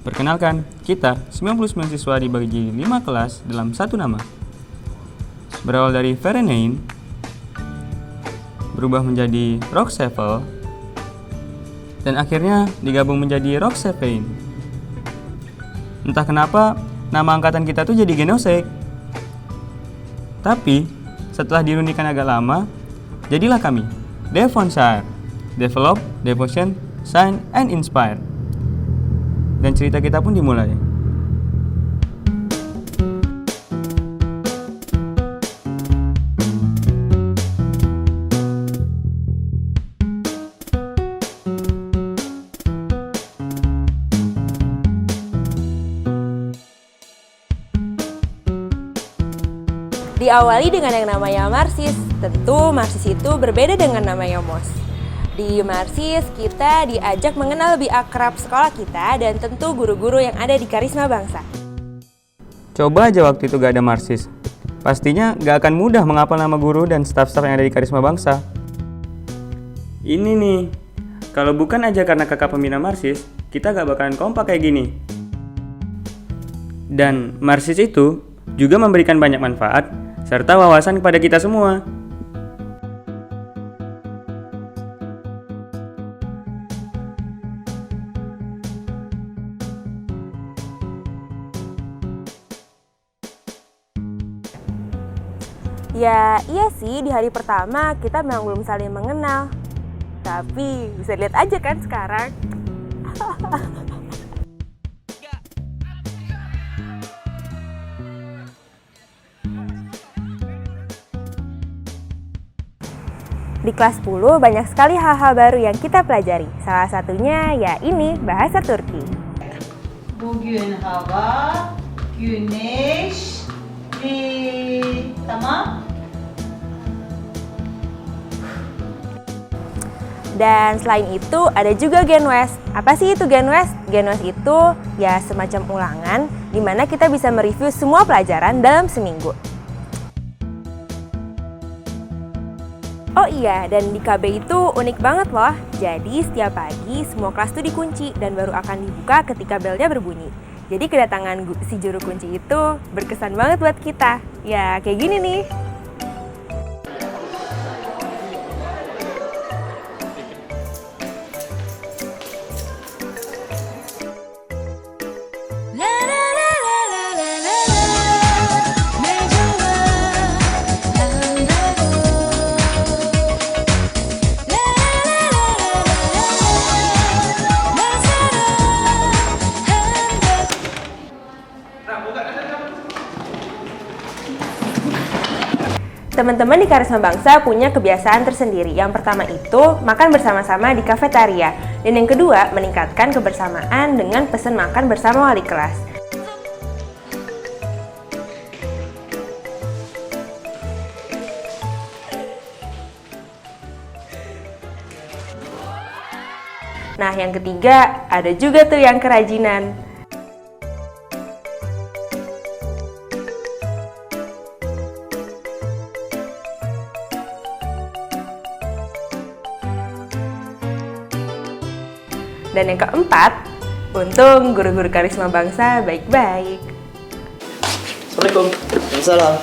Perkenalkan, kita 99 siswa dibagi 5 kelas dalam satu nama. Berawal dari Fahrenheit, berubah menjadi Rocksevel, dan akhirnya digabung menjadi Rocksevein. Entah kenapa, nama angkatan kita tuh jadi Genosek. Tapi, setelah dirundingkan agak lama, jadilah kami, Devonshire. Develop, Devotion, Shine, and Inspire. Dan cerita kita pun dimulai. Diawali dengan yang namanya Marsis. Tentu Marsis itu berbeda dengan namanya MOS. Di Marsis kita diajak mengenal lebih akrab sekolah kita dan tentu guru-guru yang ada di Karisma Bangsa. Coba aja waktu itu gak ada Marsis. Pastinya gak akan mudah menghafal nama guru dan staf-staf yang ada di Karisma Bangsa. Ini nih, kalau bukan aja karena kakak pembina Marsis, kita gak bakalan kompak kayak gini. Dan Marsis itu juga memberikan banyak manfaat serta wawasan kepada kita semua. Ya iya sih, di hari pertama kita memang belum saling mengenal. Tapi bisa lihat aja kan sekarang. Di kelas 10 banyak sekali hal-hal baru yang kita pelajari. Salah satunya ya ini, bahasa Turki. Bugün hava güneşli. Tamam? Dan selain itu ada juga Gen West. Apa sih itu Gen West? Gen West itu ya semacam ulangan di mana kita bisa mereview semua pelajaran dalam seminggu. Oh iya, dan di KB itu unik banget loh. Jadi setiap pagi semua kelas tuh dikunci dan baru akan dibuka ketika belnya berbunyi. Jadi kedatangan si juru kunci itu berkesan banget buat kita. Ya kayak gini nih. Teman-teman di Karisma Bangsa punya kebiasaan tersendiri. Yang pertama itu makan bersama-sama di kafetaria. Dan yang kedua meningkatkan kebersamaan dengan pesan makan bersama wali kelas. Nah yang ketiga ada juga tuh yang kerajinan. Dan yang keempat, untung guru-guru Karisma Bangsa baik-baik. Assalamualaikum. Waalaikumsalam.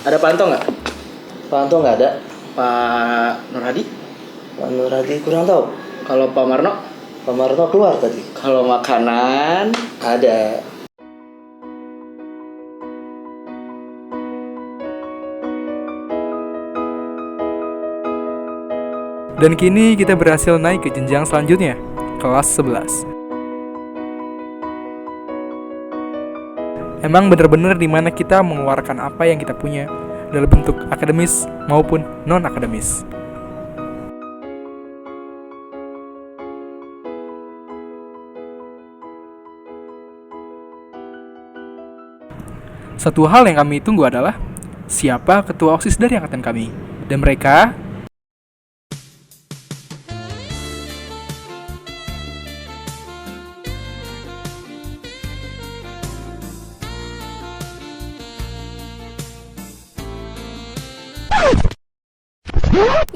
Ada Pak Anto nggak? Pak Anto nggak ada. Pak Nur Hadi? Pak Nur Hadi kurang tahu. Kalau Pak Marno? Pak Marno keluar tadi. Kalau makanan? Ada. Dan kini kita berhasil naik ke jenjang selanjutnya, kelas 11. Emang bener-bener dimana kita mengeluarkan apa yang kita punya dalam bentuk akademis maupun non-akademis. Satu hal yang kami tunggu adalah siapa ketua OSIS dari angkatan kami. Dan mereka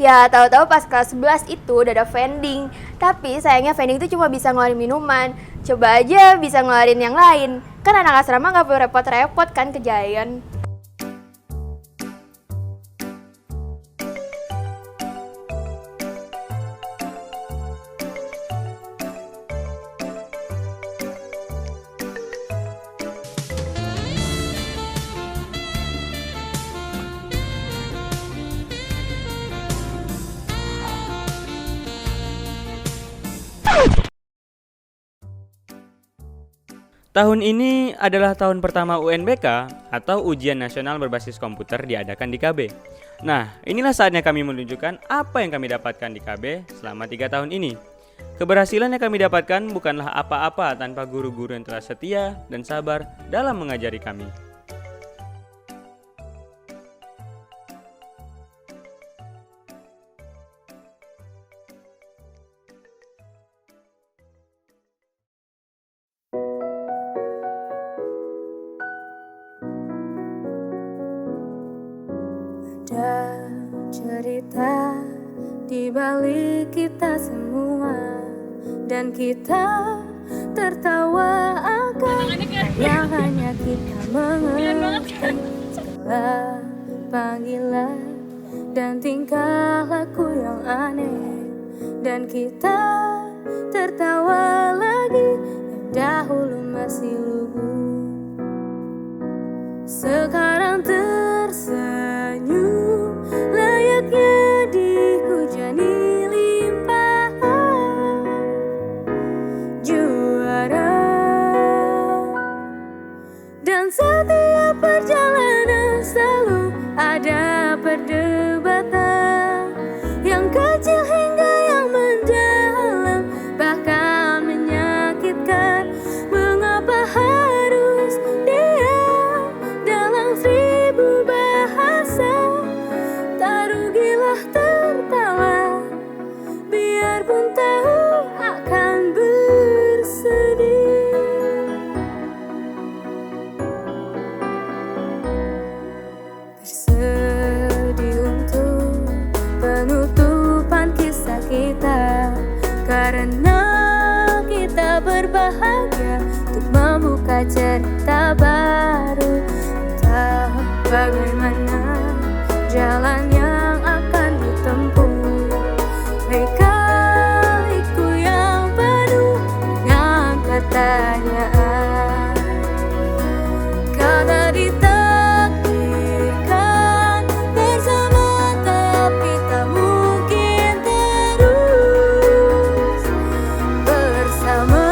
Ya, tahu-tahu pas kelas 11 itu udah ada vending. Tapi sayangnya vending itu cuma bisa ngeluarin minuman. Coba aja bisa ngeluarin yang lain. Kan anak asrama nggak perlu repot-repot kan ke Giant. Tahun ini adalah tahun pertama UNBK atau Ujian Nasional Berbasis Komputer diadakan di KB. Nah, inilah saatnya kami menunjukkan apa yang kami dapatkan di KB selama 3 tahun ini. Keberhasilan yang kami dapatkan bukanlah apa-apa tanpa guru-guru yang telah setia dan sabar dalam mengajari kami. Ada cerita di balik kita semua, dan kita tertawa akan yang hanya kita mengerti. Segala panggilan dan tingkah laku yang aneh, dan kita tertawa lagi yang dahulu masih lugu. Sekarang tersenyum layaknya dihujani limpahan juara, dan setiap perjalanan selalu ada perdebatan yang kecil hingga yang mendalam, bahkan menyakitkan. Mengapa harus diam dalam 1000 bahasa? Tak rugilah tertawa, biarpun tahu akan bersedih. Bersedih untuk penutupan kisah kita, karena kita berbahagia untuk membuka cerita baru. Entah bagaimana jalan yang akan ditempuh, lika-liku yang penuh dengan pertanyaan. Kata ditakdirkan bersama, tapi tak mungkin terus bersama.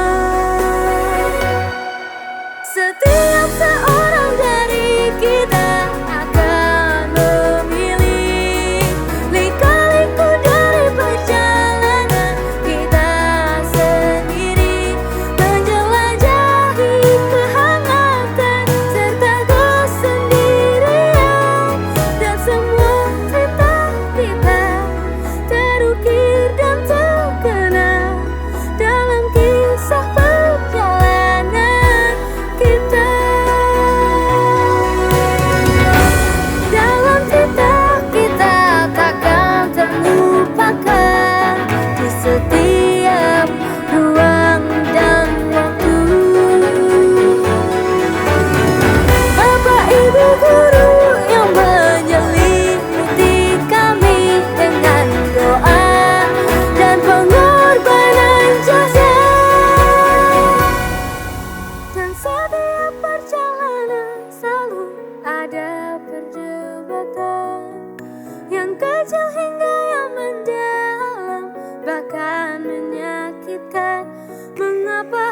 Setiap seorang dari kita akan memilih lika-liku dari perjalanan kita sendiri, menjelajahi kehangatan serta kesendirian, dan semua cerita kita terukir dan terkenal dalam kisah perjalanan kita. Dalam cerita kita takkan terlupakan di setiap ruang dan waktu. Bapak Ibu guru yang menyelimuti kami dengan doa dan pengorbanan jasa, dan setiap perjalanan selalu ada perdebatan yang kecil hingga yang mendalam, bahkan menyakitkan. Mengapa